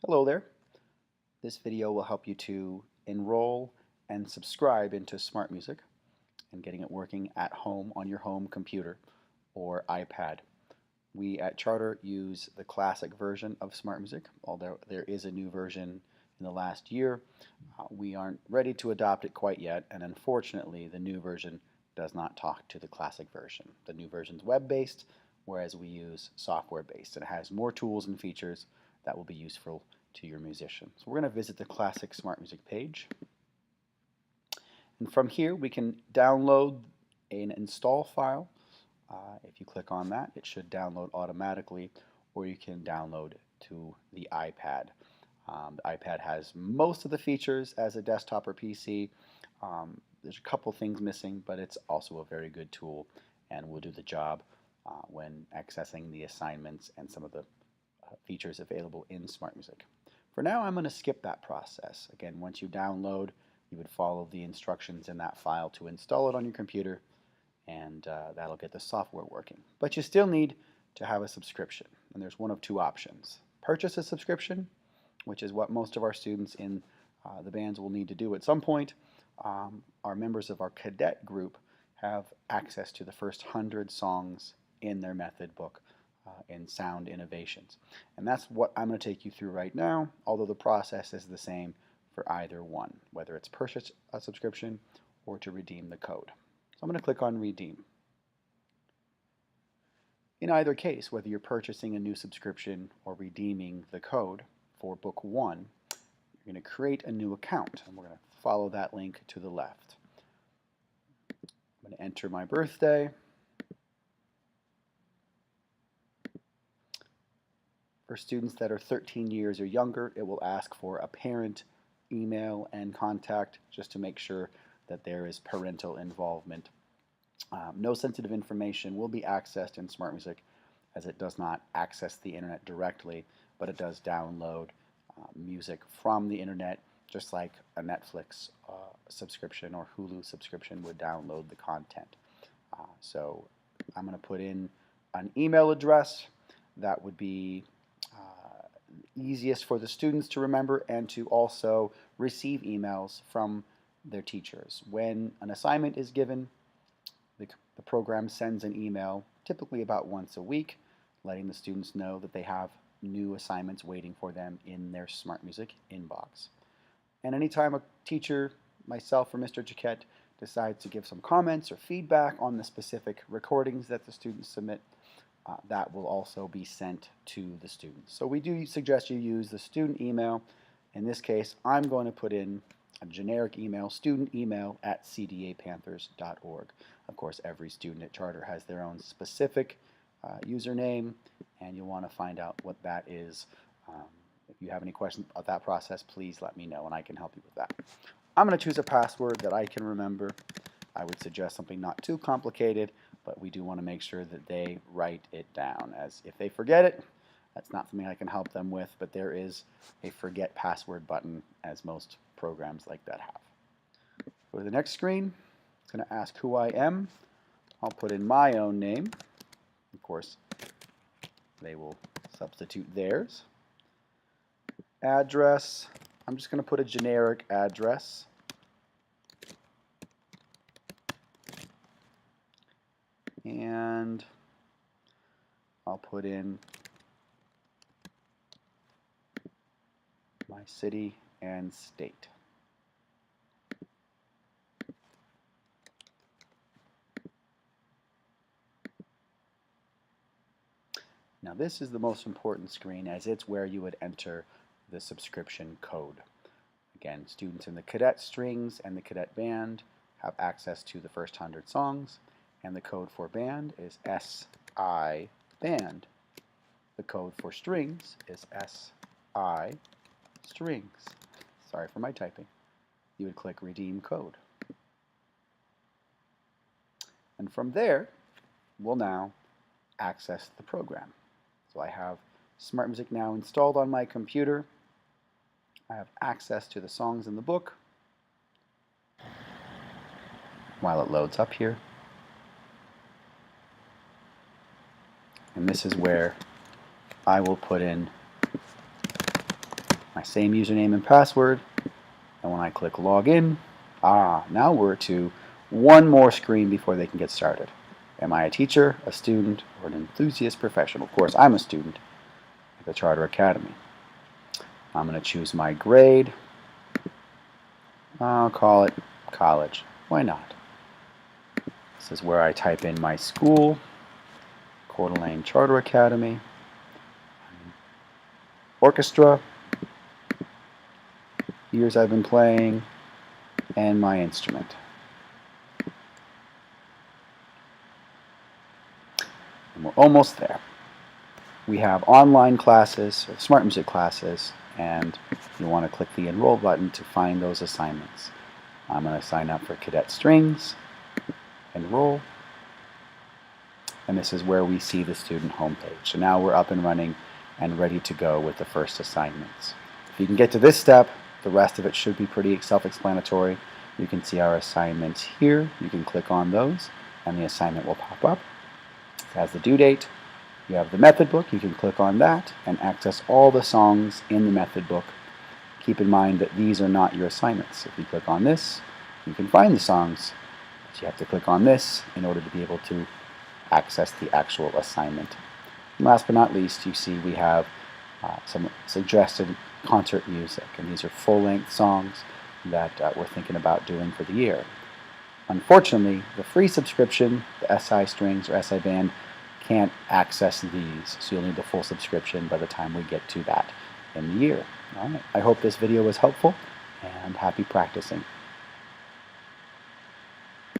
Hello there. This video will help you to enroll and subscribe into Smartmusic and getting it working at home on your home computer or iPad. We at Charter use the classic version of Smartmusic, although there is a new version in the last year. We aren't ready to adopt it quite yet, and unfortunately the new version does not talk to the classic version. The new version is web-based, whereas we use software-based. It has more tools and features that will be useful to your musician. So we're going to visit the classic Smartmusic page. And from here we can download an install file. If you click on that, it should download automatically, or you can download to the iPad. The iPad has most of the features as a desktop or PC. There's a couple things missing, but it's also a very good tool and will do the job when accessing the assignments and some of the features available in Smartmusic. For now, I'm going to skip that process. Again, once you download, you would follow the instructions in that file to install it on your computer, and that'll get the software working. But you still need to have a subscription, and there's one of two options. Purchase a subscription, which is what most of our students in the bands will need to do at some point. Our members of our cadet group have access to the first 100 songs in their method book in sound innovations. And that's what I'm going to take you through right now, although the process is the same for either one, whether it's purchase a subscription or to redeem the code. So I'm going to click on Redeem. In either case, whether you're purchasing a new subscription or redeeming the code for book 1, you're going to create a new account, and we're going to follow that link to the left. I'm going to enter my birthday. For students that are 13 years or younger, it will ask for a parent, email, and contact just to make sure that there is parental involvement. No sensitive information will be accessed in Smartmusic, as it does not access the internet directly, but it does download music from the internet, just like a Netflix subscription or Hulu subscription would download the content. So I'm going to put in an email address that would be easiest for the students to remember and to also receive emails from their teachers. When an assignment is given, the program sends an email, typically about once a week, letting the students know that they have new assignments waiting for them in their Smartmusic inbox. And anytime a teacher, myself or Mr. Jaquette, decides to give some comments or feedback on the specific recordings that the students submit, that will also be sent to the students. So we do suggest you use the student email. In this case, I'm going to put in a generic email, student email at cdapanthers.org. Of course, every student at Charter has their own specific username, and you'll want to find out what that is. If you have any questions about that process, please let me know, and I can help you with that. I'm going to choose a password that I can remember. I would suggest something not too complicated, but we do want to make sure that they write it down, as if they forget it, that's not something I can help them with, but there is a forget password button, as most programs like that have. Go to the next screen. It's going to ask who I am. I'll put in my own name. Of course, they will substitute theirs. Address. I'm just going to put a generic address. And I'll put in my city and state. Now this is the most important screen, as it's where you would enter the subscription code. Again, students in the cadet strings and the cadet band have access to the first 100 songs, and the code for band is SI band. The code for strings is SI strings. Sorry for my typing. You would click redeem code. And from there, we'll now access the program. So I have Smartmusic now installed on my computer. I have access to the songs in the book. While it loads up here. And this is where I will put in my same username and password, and when I click login, now we're to one more screen before they can get started. Am I a teacher, a student, or an enthusiast professional? Of course, I'm a student at the Charter Academy. I'm going to choose my grade. I'll call it college. Why not? This is where I type in my school, Coeur d'Alene Charter Academy, orchestra, years I've been playing, and my instrument. And we're almost there. We have online classes, or Smartmusic classes, and you want to click the Enroll button to find those assignments. I'm going to sign up for Cadet Strings, Enroll, and this is where we see the student homepage. So now we're up and running and ready to go with the first assignments. If you can get to this step, the rest of it should be pretty self-explanatory. You can see our assignments here. You can click on those and the assignment will pop up. It has the due date. You have the method book. You can click on that and access all the songs in the method book. Keep in mind that these are not your assignments. If you click on this, you can find the songs. But you have to click on this in order to be able to access the actual assignment. And last but not least, you see we have some suggested concert music, and these are full-length songs that we're thinking about doing for the year. Unfortunately, the free subscription, the SI Strings or SI Band, can't access these, so you'll need the full subscription by the time we get to that in the year. All right. I hope this video was helpful, and happy practicing.